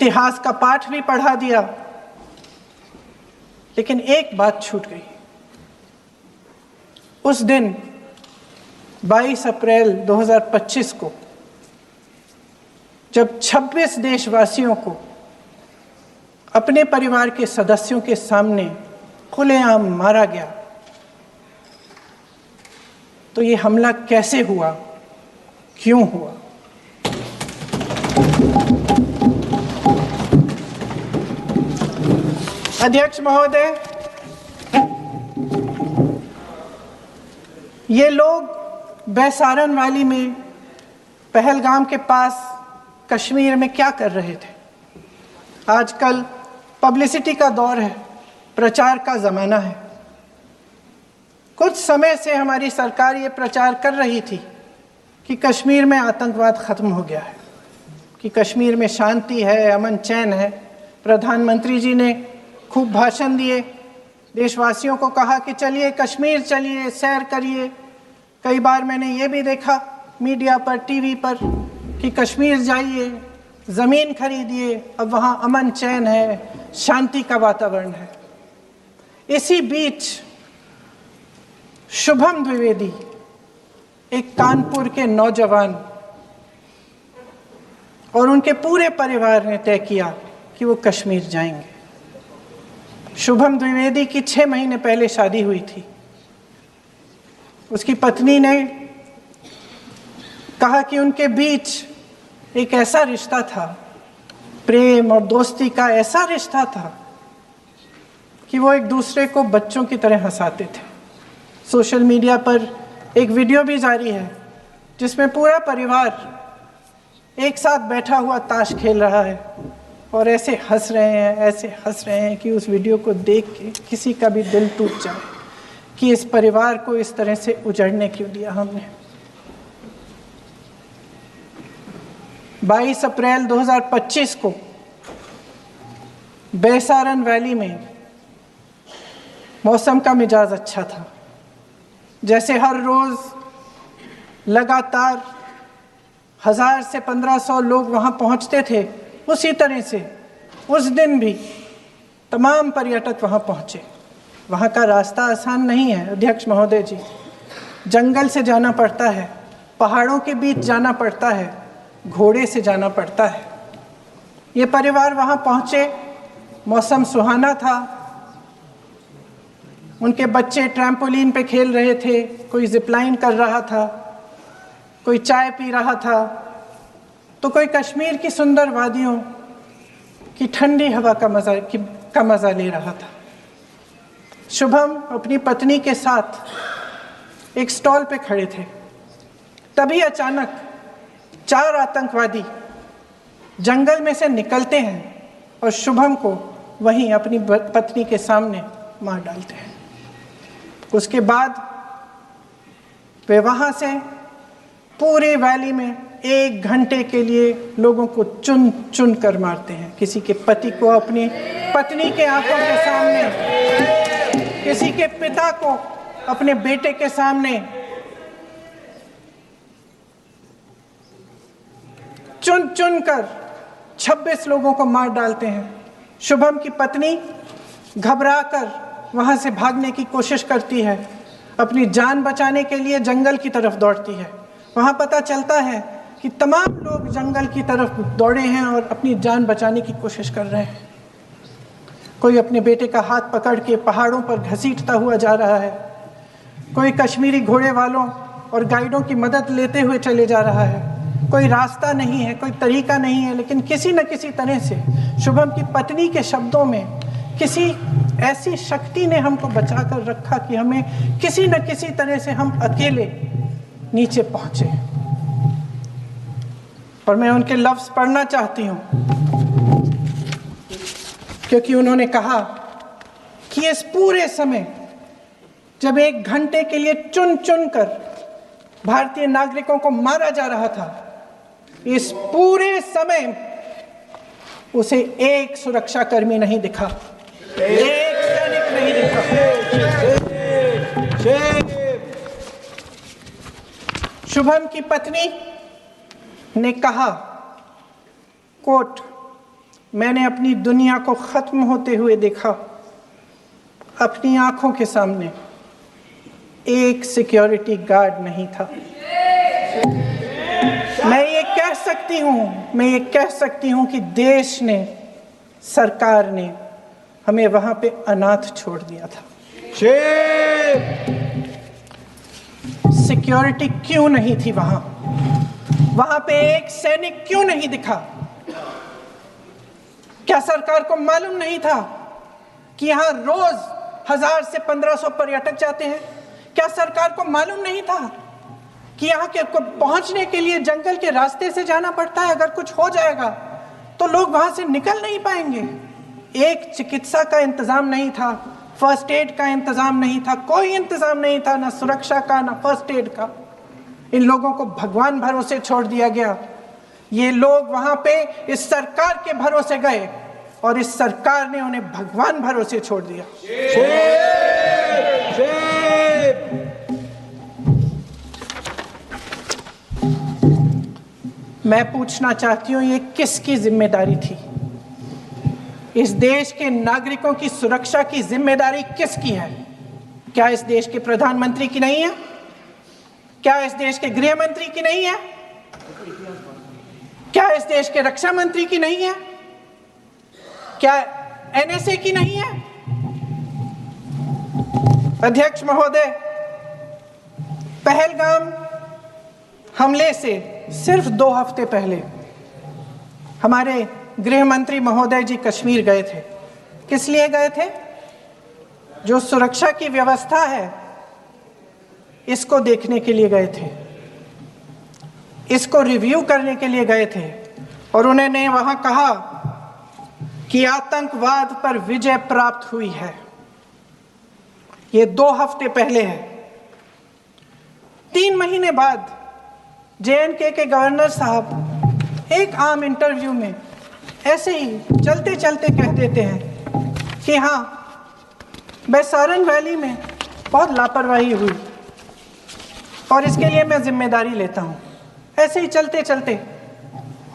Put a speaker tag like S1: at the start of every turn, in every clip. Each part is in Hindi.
S1: इतिहास का पाठ भी पढ़ा दिया, लेकिन एक बात छूट गई। उस दिन 22 अप्रैल 2025 को जब 26 देशवासियों को अपने परिवार के सदस्यों के सामने खुलेआम मारा गया, तो ये हमला कैसे हुआ, क्यों हुआ? अध्यक्ष महोदय, ये लोग बैसारन वैली में, पहलगाम के पास कश्मीर में क्या कर रहे थे? आजकल पब्लिसिटी का दौर है, प्रचार का ज़माना है। कुछ समय से हमारी सरकार ये प्रचार कर रही थी कि कश्मीर में आतंकवाद ख़त्म हो गया है, कि कश्मीर में शांति है, अमन चैन है। प्रधानमंत्री जी ने खूब भाषण दिए, देशवासियों को कहा कि चलिए कश्मीर चलिए, सैर करिए। कई बार मैंने ये भी देखा मीडिया पर, टीवी पर कि कश्मीर जाइए, ज़मीन खरीदिए, अब वहाँ अमन चैन है, शांति का वातावरण है। इसी बीच शुभम द्विवेदी, एक कानपुर के नौजवान, और उनके पूरे परिवार ने तय किया कि वो कश्मीर जाएंगे। शुभम द्विवेदी की 6 महीने पहले शादी हुई थी। उसकी पत्नी ने कहा कि उनके बीच एक ऐसा रिश्ता था, प्रेम और दोस्ती का ऐसा रिश्ता था कि वो एक दूसरे को बच्चों की तरह हंसाते थे। सोशल मीडिया पर एक वीडियो भी जारी है जिसमें पूरा परिवार एक साथ बैठा हुआ ताश खेल रहा है और ऐसे हंस रहे हैं कि उस वीडियो को देख के किसी का भी दिल टूट जाए कि इस परिवार को इस तरह से उजड़ने क्यों दिया हमने। 22 अप्रैल 2025 को बैसारन वैली में मौसम का मिजाज अच्छा था। जैसे हर रोज़ लगातार 1000 से 1500 लोग वहाँ पहुँचते थे, उसी तरह से उस दिन भी तमाम पर्यटक वहाँ पहुँचे। वहाँ का रास्ता आसान नहीं है अध्यक्ष महोदय जी, जंगल से जाना पड़ता है, पहाड़ों के बीच जाना पड़ता है, घोड़े से जाना पड़ता है। ये परिवार वहाँ पहुँचे, मौसम सुहाना था, उनके बच्चे ट्रैम्पोलिन पे खेल रहे थे, कोई जिपलाइन कर रहा था, कोई चाय पी रहा था, तो कोई कश्मीर की सुंदर वादियों की ठंडी हवा का मज़ा ले रहा था। शुभम अपनी पत्नी के साथ एक स्टॉल पे खड़े थे। तभी अचानक 4 आतंकवादी जंगल में से निकलते हैं और शुभम को वहीं अपनी पत्नी के सामने मार डालते हैं। उसके बाद वे वहाँ से पूरे वैली में 1 घंटे के लिए लोगों को चुन चुन कर मारते हैं। किसी के पति को अपनी पत्नी के आंखों के सामने, किसी के पिता को अपने बेटे के सामने, चुन चुन कर 26 लोगों को मार डालते हैं। शुभम की पत्नी घबराकर वहां से भागने की कोशिश करती है, अपनी जान बचाने के लिए जंगल की तरफ दौड़ती है। वहां पता चलता है कि तमाम लोग जंगल की तरफ दौड़े हैं और अपनी जान बचाने की कोशिश कर रहे हैं। कोई अपने बेटे का हाथ पकड़ के पहाड़ों पर घसीटता हुआ जा रहा है, कोई कश्मीरी घोड़े वालों और गाइडों की मदद लेते हुए चले जा रहा है। कोई रास्ता नहीं है, कोई तरीका नहीं है, लेकिन किसी न किसी तरह से शुभम की पत्नी के शब्दों में किसी ऐसी शक्ति ने हमको बचा कर रखा कि हमें किसी न किसी तरह से हम अकेले नीचे पहुंचे। और मैं उनके लफ्ज़ पढ़ना चाहती हूँ, क्योंकि उन्होंने कहा कि इस पूरे समय जब 1 घंटे के लिए चुन चुन कर भारतीय नागरिकों को मारा जा रहा था, इस पूरे समय उसे एक सुरक्षाकर्मी नहीं दिखा, एक सैनिक नहीं दिखा। शुभम की पत्नी ने कहा, कोट, मैंने अपनी दुनिया को ख़त्म होते हुए देखा। अपनी आंखों के सामने एक सिक्योरिटी गार्ड नहीं था। मैं ये कह सकती हूँ कि देश ने, सरकार ने हमें वहाँ पे अनाथ छोड़ दिया था। सिक्योरिटी क्यों नहीं थी वहाँ? वहाँ पे एक सैनिक क्यों नहीं दिखा? क्या सरकार को मालूम नहीं था कि यहाँ रोज 1000 से 1500 पर्यटक जाते हैं? क्या सरकार को मालूम नहीं था कि यहाँ के पहुँचने के लिए जंगल के रास्ते से जाना पड़ता है? अगर कुछ हो जाएगा तो लोग वहाँ से निकल नहीं पाएंगे। एक चिकित्सा का इंतज़ाम नहीं था, फर्स्ट एड का इंतज़ाम नहीं था, कोई इंतज़ाम नहीं था, ना सुरक्षा का ना फर्स्ट एड का। इन लोगों को भगवान भरोसे छोड़ दिया गया। ये लोग वहाँ पे इस सरकार के भरोसे गए और इस सरकार ने उन्हें भगवान भरोसे छोड़ दिया। मैं पूछना चाहती हूँ, ये किसकी जिम्मेदारी थी? इस देश के नागरिकों की सुरक्षा की जिम्मेदारी किसकी है? क्या इस देश के प्रधानमंत्री की नहीं है? क्या इस देश के गृह मंत्री की नहीं है? क्या इस देश के रक्षा मंत्री की नहीं है? क्या एनएसए की नहीं है? अध्यक्ष महोदय, पहलगाम हमले से सिर्फ 2 हफ्ते पहले हमारे गृह मंत्री महोदय जी कश्मीर गए थे। किस लिए गए थे? जो सुरक्षा की व्यवस्था है इसको देखने के लिए गए थे, इसको रिव्यू करने के लिए गए थे। और उन्होंने वहां कहा कि आतंकवाद पर विजय प्राप्त हुई है। ये 2 हफ्ते पहले है। 3 महीने बाद JNK के गवर्नर साहब एक आम इंटरव्यू में ऐसे ही चलते चलते कह देते हैं कि हाँ, बैसारन वैली में बहुत लापरवाही हुई और इसके लिए मैं जिम्मेदारी लेता हूँ। ऐसे ही चलते चलते,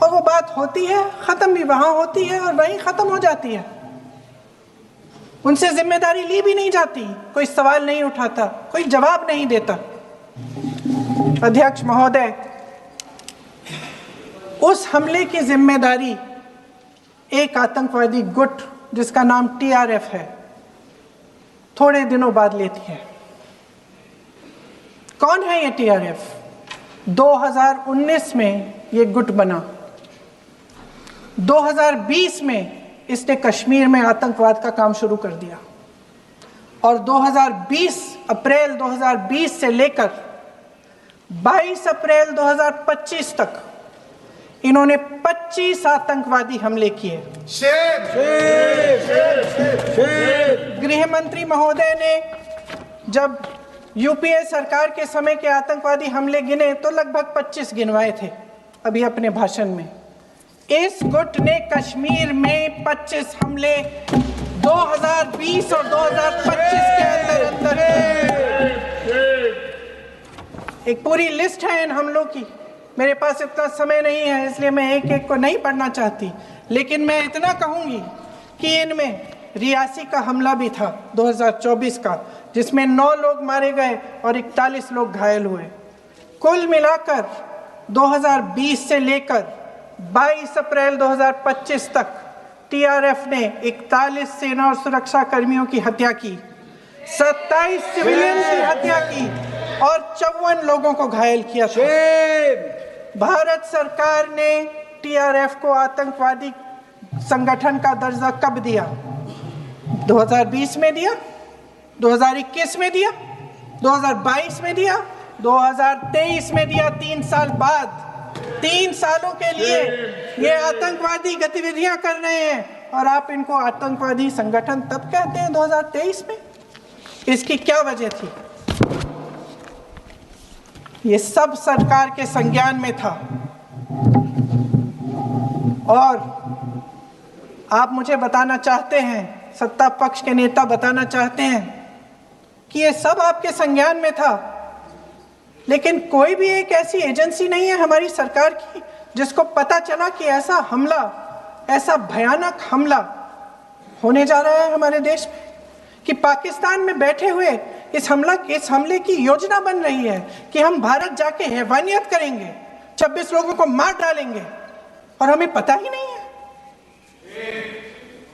S1: और वो बात होती है, ख़त्म भी वहाँ होती है और वहीं ख़त्म हो जाती है। उनसे जिम्मेदारी ली भी नहीं जाती, कोई सवाल नहीं उठाता, कोई जवाब नहीं देता। अध्यक्ष महोदय, उस हमले की जिम्मेदारी एक आतंकवादी गुट जिसका नाम TRF है थोड़े दिनों बाद लेती है। कौन है ये TRF? 2019 में ये गुट बना। 2020 में इसने कश्मीर में आतंकवाद का काम शुरू कर दिया और अप्रैल 2020 से लेकर 22 अप्रैल 2025 तक इन्होंने 25 आतंकवादी हमले किए। गृह मंत्री महोदय ने जब यूपीए सरकार के समय के आतंकवादी हमले गिने तो लगभग 25 गिनवाए थे अभी अपने भाषण में। इस गुट ने कश्मीर में 25 हमले 2020 और 2025 के अंदर एक पूरी लिस्ट है इन हमलों की। मेरे पास इतना समय नहीं है इसलिए मैं एक एक को नहीं पढ़ना चाहती, लेकिन मैं इतना कहूंगी कि इनमें रियासी का हमला भी था 2024 का, जिसमें 9 लोग मारे गए और 41 लोग घायल हुए। कुल मिलाकर 2020 से लेकर 22 अप्रैल 2025 तक TRF ने 41 सेना और सुरक्षा कर्मियों की हत्या की, 27 सिविलियन की हत्या की और 54 लोगों को घायल किया था। भारत सरकार ने TRF को आतंकवादी संगठन का दर्जा कब दिया? 2020 में दिया, 2021 में दिया, 2022 में दिया, 2023 में दिया। 3 साल बाद, 3 सालों के लिए ये आतंकवादी गतिविधियां कर रहे हैं और आप इनको आतंकवादी संगठन तब कहते हैं 2023 में। इसकी क्या वजह थी? ये सब सरकार के संज्ञान में था और आप मुझे बताना चाहते हैं, सत्ता पक्ष के नेता बताना चाहते हैं कि ये सब आपके संज्ञान में था, लेकिन कोई भी एक ऐसी एजेंसी नहीं है हमारी सरकार की जिसको पता चला कि ऐसा हमला ऐसा भयानक हमला होने जा रहा है हमारे देश में कि पाकिस्तान में बैठे हुए इस हमले की योजना बन रही है कि हम भारत जाके हैवानियत करेंगे, 26 लोगों को मार डालेंगे और हमें पता ही नहीं है।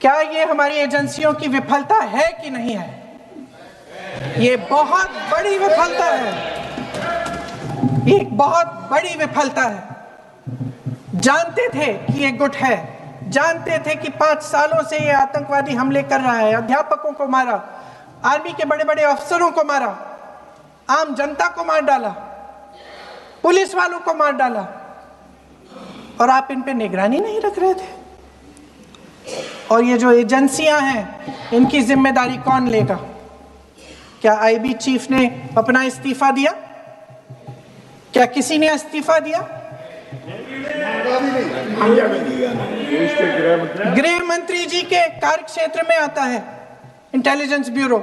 S1: क्या ये हमारी एजेंसियों की विफलता है कि नहीं है? ये बहुत बड़ी विफलता है, ये एक बहुत बड़ी विफलता है। जानते थे कि ये गुट है, जानते थे कि 5 सालों से ये आतंकवादी हमले कर रहा है, अध्यापकों को मारा, आर्मी के बड़े बड़े अफसरों को मारा, आम जनता को मार डाला, पुलिस वालों को मार डाला, और आप इन पे निगरानी नहीं रख रहे थे। और ये जो एजेंसियां हैं, इनकी जिम्मेदारी कौन लेगा? क्या आईबी चीफ ने अपना इस्तीफा दिया? क्या किसी ने इस्तीफा दिया? गृह मंत्री जी के कार्य क्षेत्र में आता है इंटेलिजेंस ब्यूरो।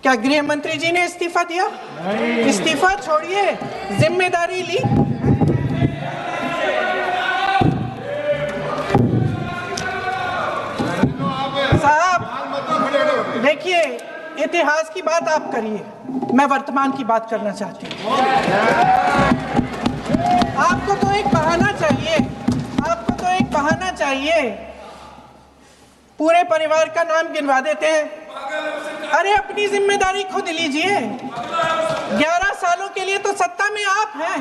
S1: क्या गृह मंत्री जी ने इस्तीफा दिया? इस्तीफा छोड़िए, जिम्मेदारी ली। साहब देखिए, इतिहास की बात आप करिए, मैं वर्तमान की बात करना चाहती हूँ। आपको तो एक बहाना चाहिए, आपको तो एक बहाना चाहिए। पूरे परिवार का नाम गिनवा देते हैं। अरे अपनी जिम्मेदारी खुद लीजिए। 11 सालों के लिए तो सत्ता में आप हैं।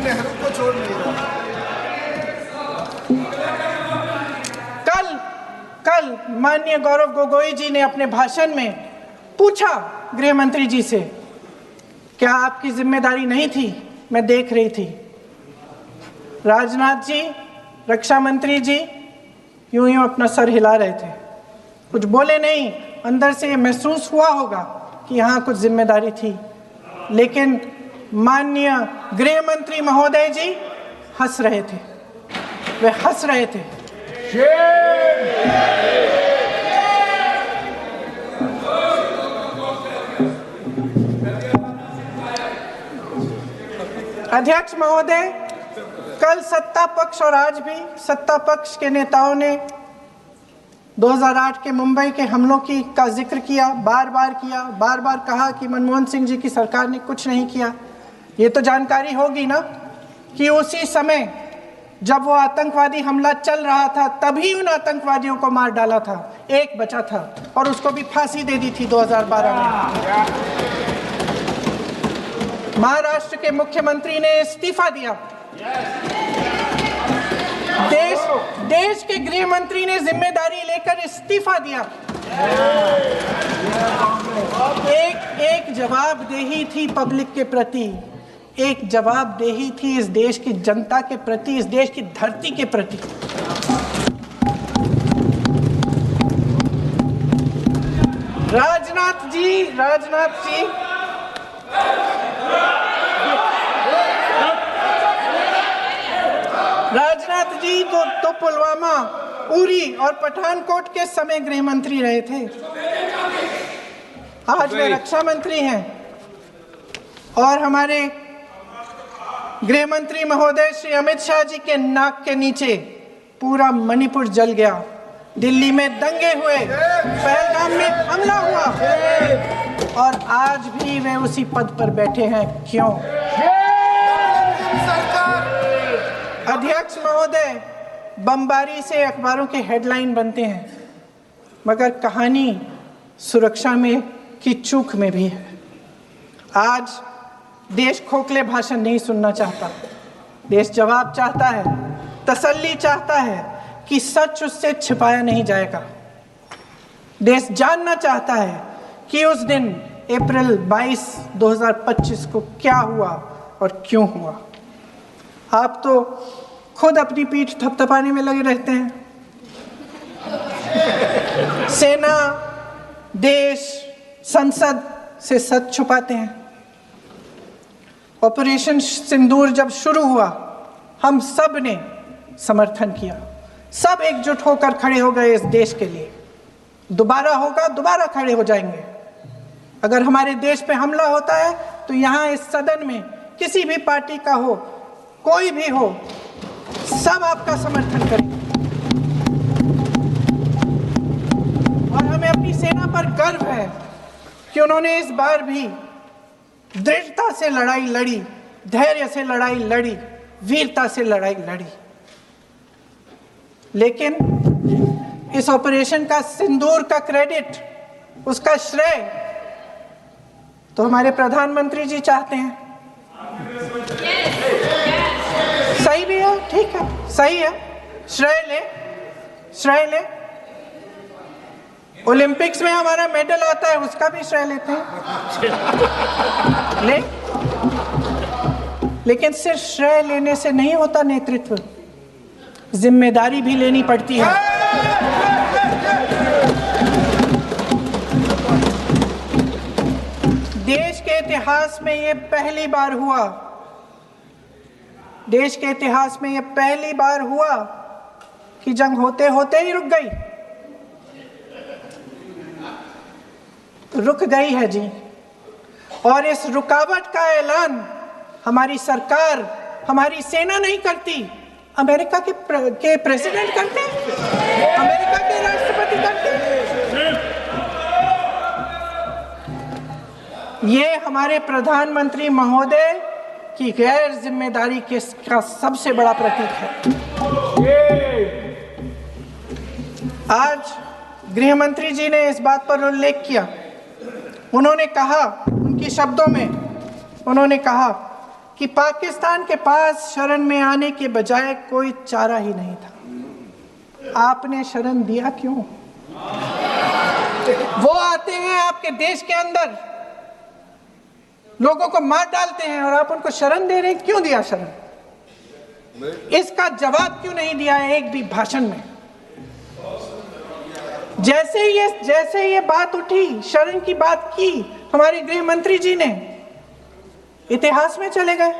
S1: नेहरू को छोड़ कल माननीय गौरव गोगोई जी ने अपने भाषण में पूछा गृह मंत्री जी से, क्या आपकी जिम्मेदारी नहीं थी? मैं देख रही थी। राजनाथ जी, रक्षा मंत्री जी यूं यूं अपना सर हिला रहे थे, कुछ बोले नहीं। अंदर से महसूस हुआ होगा कि यहाँ कुछ जिम्मेदारी थी, लेकिन माननीय गृह मंत्री महोदय जी हंस रहे थे, वे हंस रहे थे। अध्यक्ष महोदय, कल सत्ता पक्ष और आज भी सत्ता पक्ष के नेताओं ने 2008 के मुंबई के हमलों का जिक्र किया, बार बार कहा कि मनमोहन सिंह जी की सरकार ने कुछ नहीं किया। ये तो जानकारी होगी ना कि उसी समय जब वो आतंकवादी हमला चल रहा था, तभी उन आतंकवादियों को मार डाला था। एक बचा था और उसको भी फांसी दे दी थी 2012 में। महाराष्ट्र के मुख्यमंत्री ने इस्तीफा दिया। देश के गृह मंत्री ने जिम्मेदारी लेकर इस्तीफा दिया। एक जवाबदेही थी पब्लिक के प्रति, एक जवाबदेही थी इस देश की जनता के प्रति, इस देश की धरती के प्रति। राजनाथ जी तो पुलवामा, उरी और पठानकोट के समय गृह मंत्री रहे थे। आज वे रक्षा मंत्री हैं और हमारे गृह मंत्री महोदय श्री अमित शाह जी के नाक के नीचे पूरा मणिपुर जल गया, दिल्ली में दंगे हुए, पहलगाम में हमला हुआ और आज भी वे उसी पद पर बैठे हैं। क्यों? अध्यक्ष महोदय, बमबारी से अखबारों के हेडलाइन बनते हैं, मगर कहानी सुरक्षा में की चूक में भी है। आज देश खोखले भाषण नहीं सुनना चाहता, देश जवाब चाहता है, तसल्ली चाहता है कि सच उससे छिपाया नहीं जाएगा। देश जानना चाहता है कि उस दिन अप्रैल 22, 2025 को क्या हुआ और क्यों हुआ। आप तो खुद अपनी पीठ थपथपाने में लगे रहते हैं। सेना, देश, संसद से सच छुपाते हैं। ऑपरेशन सिंदूर जब शुरू हुआ, हम सब ने समर्थन किया, सब एकजुट होकर खड़े हो गए इस देश के लिए। दोबारा होगा, दोबारा खड़े हो जाएंगे। अगर हमारे देश पे हमला होता है तो यहाँ इस सदन में किसी भी पार्टी का हो, कोई भी हो, सब आपका समर्थन करेंगे और हमें अपनी सेना पर गर्व है कि उन्होंने इस बार भी दृढ़ता से लड़ाई लड़ी, धैर्य से लड़ाई लड़ी, वीरता से लड़ाई लड़ी। लेकिन इस ऑपरेशन का सिंदूर का क्रेडिट, उसका श्रेय तो हमारे प्रधानमंत्री जी चाहते हैं। सही भी है, ठीक है, सही है, श्रेय ले। ओलंपिक्स में हमारा मेडल आता है, उसका भी श्रेय लेते हैं। लेकिन सिर्फ श्रेय लेने से नहीं होता नेतृत्व, जिम्मेदारी भी लेनी पड़ती है। देश के इतिहास में ये पहली बार हुआ, देश के इतिहास में ये पहली बार हुआ कि जंग होते होते ही रुक गई। रुक गई है जी, और इस रुकावट का ऐलान हमारी सरकार, हमारी सेना नहीं करती, अमेरिका के प्रेसिडेंट करते हैं, अमेरिका के राष्ट्रपति करते हैं। ये हमारे प्रधानमंत्री महोदय की गैर जिम्मेदारी का सबसे बड़ा प्रतीक है। आज गृह मंत्री जी ने इस बात पर उल्लेख किया। उन्होंने कहा, उनके शब्दों में उन्होंने कहा कि पाकिस्तान के पास शरण में आने के बजाय कोई चारा ही नहीं था। आपने शरण दिया क्यों? वो आते हैं आपके देश के अंदर, लोगों को मार डालते हैं और आप उनको शरण दे रहे हैं। क्यों दिया शरण? इसका जवाब क्यों नहीं दिया एक भी भाषण में? जैसे ये बात उठी, शरण की बात की, हमारे गृह मंत्री जी ने इतिहास में चले गए।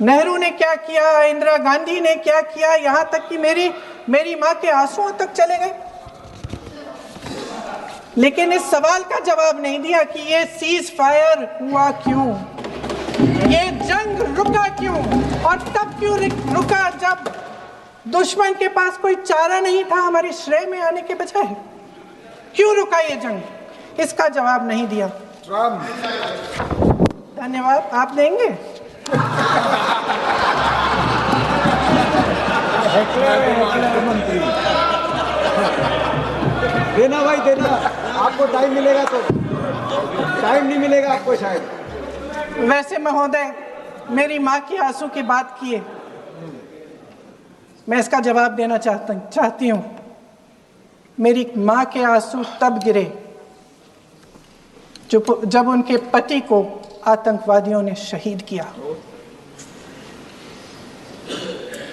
S1: नेहरू ने क्या किया, इंदिरा गांधी ने क्या किया, यहां तक कि मेरी मां के आंसुओं तक चले गए। लेकिन इस सवाल का जवाब नहीं दिया कि ये सीज फायर हुआ क्यों, ये जंग रुका क्यों, और तब क्यों रुका जब दुश्मन के पास कोई चारा नहीं था हमारे श्रेय में आने के बजाय। क्यों रुका ये जंग? इसका जवाब नहीं दिया। धन्यवाद, आप देंगे?
S2: देना भाई देना, आपको टाइम मिलेगा तो। टाइम नहीं मिलेगा आपको शायद।
S1: वैसे महोदय, मेरी माँ की आंसू की बात किए, मैं इसका जवाब देना चाहती हूँ। मेरी माँ के आंसू तब गिरे जब उनके पति को आतंकवादियों ने शहीद किया,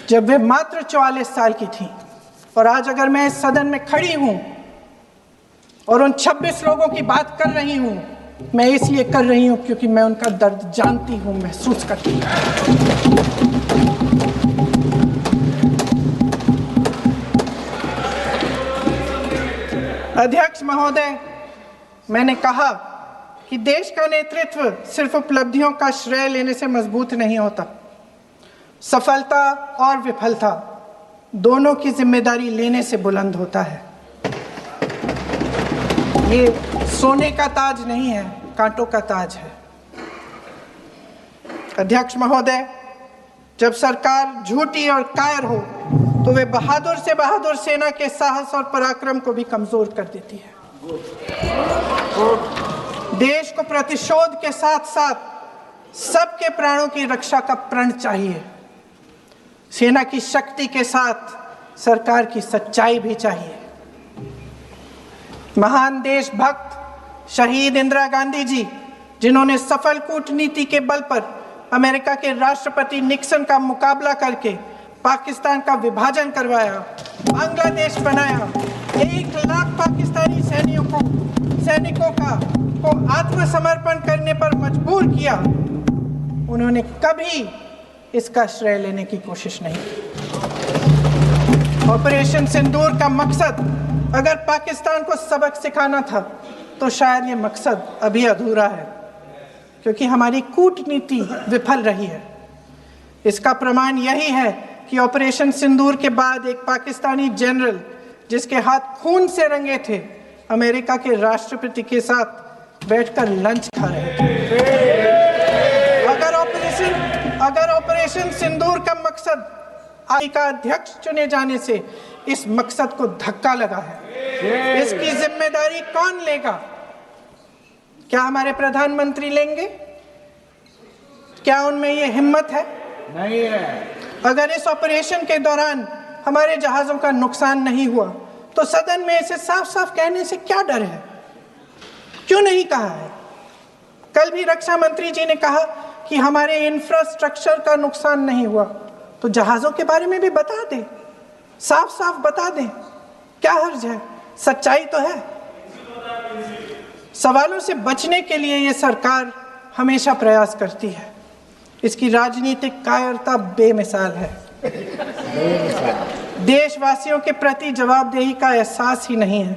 S1: जब वे मात्र 44 साल की थी। और आज अगर मैं इस सदन में खड़ी हूं और उन 26 लोगों की बात कर रही हूं, मैं इसलिए कर रही हूं क्योंकि मैं उनका दर्द जानती हूं, महसूस करती हूं। अध्यक्ष महोदय, मैंने कहा कि देश का नेतृत्व सिर्फ उपलब्धियों का श्रेय लेने से मजबूत नहीं होता। सफलता और विफलता दोनों की जिम्मेदारी लेने से बुलंद होता है। ये सोने का ताज नहीं है, कांटों का ताज है। अध्यक्ष महोदय, जब सरकार झूठी और कायर हो तो वे बहादुर से बहादुर सेना के साहस और पराक्रम को भी कमजोर कर देती है। देश को प्रतिशोध के साथ साथ सबके प्राणों की रक्षा का प्रण चाहिए। सेना की शक्ति के साथ सरकार की सच्चाई भी चाहिए। महान देशभक्त शहीद इंदिरा गांधी जी, जिन्होंने सफल कूटनीति के बल पर अमेरिका के राष्ट्रपति निक्सन का मुकाबला करके पाकिस्तान का विभाजन करवाया, बांग्लादेश बनाया, 1 लाख पाकिस्तानी सैनिकों को आत्मसमर्पण करने पर मजबूर किया, उन्होंने कभी इसका श्रेय लेने की कोशिश नहीं की। ऑपरेशन सिंदूर का मकसद अगर पाकिस्तान को सबक सिखाना था तो शायद ये मकसद अभी अधूरा है, क्योंकि हमारी कूटनीति विफल रही है। इसका प्रमाण यही है कि ऑपरेशन सिंदूर के बाद एक पाकिस्तानी जनरल जिसके हाथ खून से रंगे थे अमेरिका के राष्ट्रपति के साथ बैठकर लंच खा रहे थे। अगर ऑपरेशन सिंदूर का मकसद का अध्यक्ष चुने जाने से इस मकसद को धक्का लगा है, इसकी जिम्मेदारी कौन लेगा? क्या हमारे प्रधानमंत्री लेंगे? क्या उनमें ये हिम्मत है?
S2: नहीं है।
S1: अगर इस ऑपरेशन के दौरान हमारे जहाजों का नुकसान नहीं हुआ तो सदन में इसे साफ साफ कहने से क्या डर है? क्यों नहीं कहा है? कल भी रक्षा मंत्री जी ने कहा कि हमारे इंफ्रास्ट्रक्चर का नुकसान नहीं हुआ, तो जहाजों के बारे में भी बता दें, साफ साफ बता दें, क्या हर्ज है? सच्चाई तो है। सवालों से बचने के लिए ये सरकार हमेशा प्रयास करती है। इसकी राजनीतिक कायरता बेमिसाल है। देशवासियों के प्रति जवाबदेही का एहसास ही नहीं है।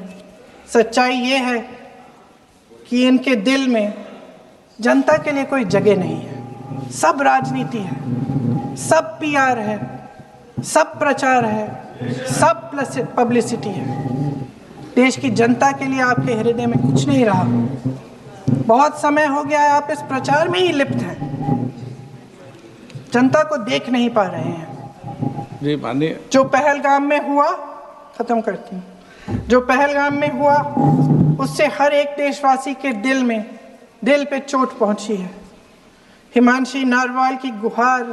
S1: सच्चाई ये है कि इनके दिल में जनता के लिए कोई जगह नहीं है। सब राजनीति है, सब पीआर है, सब प्रचार है, सब पब्लिसिटी है। देश की जनता के लिए आपके हृदय में कुछ नहीं रहा। बहुत समय हो गया है आप इस प्रचार में ही लिप्त हैं, जनता को देख नहीं पा रहे हैं।
S2: जी मानिए।
S1: जो पहलगाम में हुआ, खत्म करती हूँ, जो पहलगाम में हुआ उससे हर एक देशवासी के दिल पे चोट पहुंची है। हिमांशी नारवाल की गुहार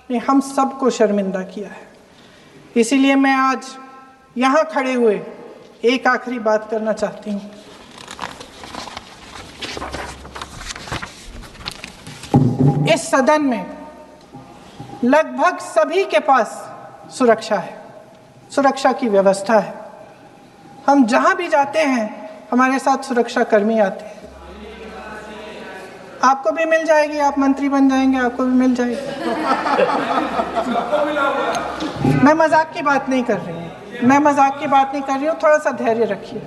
S1: ने हम सबको शर्मिंदा किया है। इसीलिए मैं आज यहाँ खड़े हुए एक आखिरी बात करना चाहती हूँ। इस सदन में लगभग सभी के पास सुरक्षा है, सुरक्षा की व्यवस्था है। हम जहाँ भी जाते हैं हमारे साथ सुरक्षा कर्मी आते हैं। आपको भी मिल जाएगी, आप मंत्री बन जाएंगे, आपको भी मिल जाएगी। मैं मजाक की बात नहीं कर रही हूँ, थोड़ा सा धैर्य रखिए।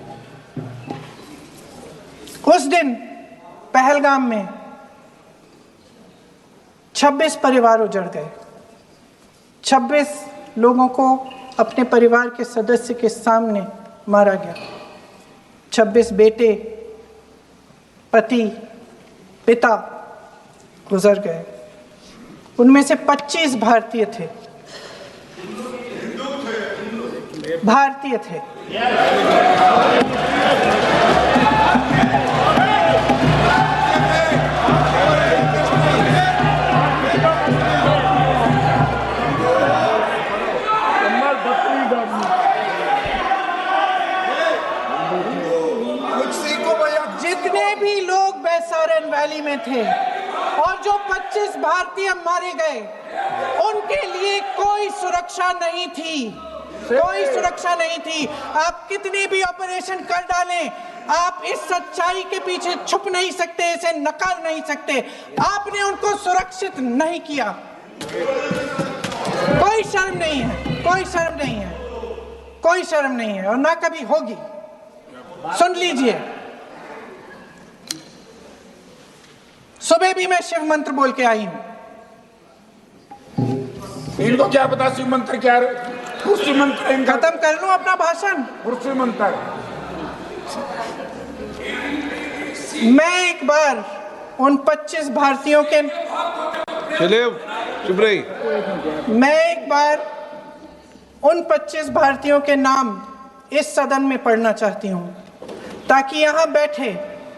S1: उस दिन पहलगाम में 26 परिवार उजड़ गए। 26 लोगों को अपने परिवार के सदस्य के सामने मारा गया। 26 बेटे, पति, पिता गुजर गए। उनमें से 25 भारतीय थे। जितने भी लोग बैसारन वैली में थे और जो 25 भारतीय मारे गए, उनके लिए कोई सुरक्षा नहीं थी, कोई सुरक्षा नहीं थी। आप कितने भी ऑपरेशन कर डालें, आप इस सच्चाई के पीछे छुप नहीं सकते, इसे नकार नहीं सकते। आपने उनको सुरक्षित नहीं किया। कोई शर्म नहीं है, कोई शर्म नहीं है, कोई शर्म नहीं है और ना कभी होगी। सुन लीजिए, सुबह भी मैं शिव मंत्र बोल के आई हूं।
S3: इनको क्या पता शिव मंत्र क्या है? शिव मंत्र
S1: खत्म कर लूं अपना भाषण।
S3: शिव मंत्र
S1: मैं एक बार उन 25 भारतीयों के
S2: चुप रही।
S1: मैं एक बार उन 25 भारतीयों के नाम इस सदन में पढ़ना चाहती हूं, ताकि यहां बैठे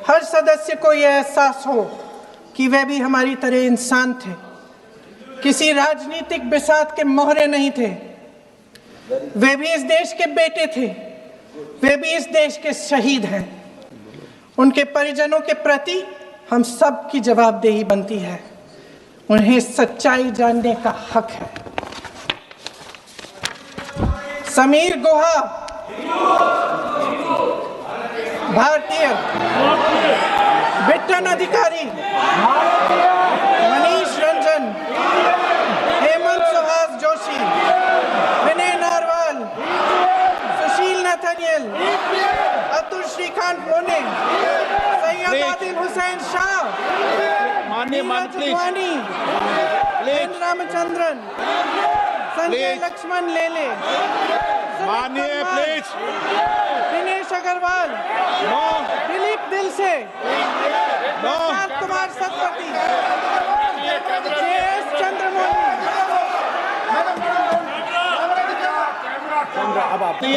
S1: हर सदस्य को यह एहसास हो कि वे भी हमारी तरह इंसान थे, किसी राजनीतिक बिसात के मोहरे नहीं थे। वे भी इस देश के बेटे थे, वे भी इस देश के शहीद हैं। उनके परिजनों के प्रति हम सब की जवाबदेही बनती है। उन्हें सच्चाई जानने का हक है। समीर गुहा भारतीय, बिट्टन अधिकारी, मनीष रंजन, हेमंत सुहास जोशी, विनय नारवाल, सुशील नथनियल, अतुल श्रीकांत मोने, सैयद आदिल हुसैन शाह,
S4: माननीय please
S1: N Ramachandran, Sanjay
S4: Please.
S1: Laxman Lele,
S4: माननीय प्लीज
S1: दिनेश अग्रवाल,
S4: नो
S1: दिलीप दिल से,
S4: नो
S1: कुमार सतपति, JS चंद्रमौली।
S2: अब आप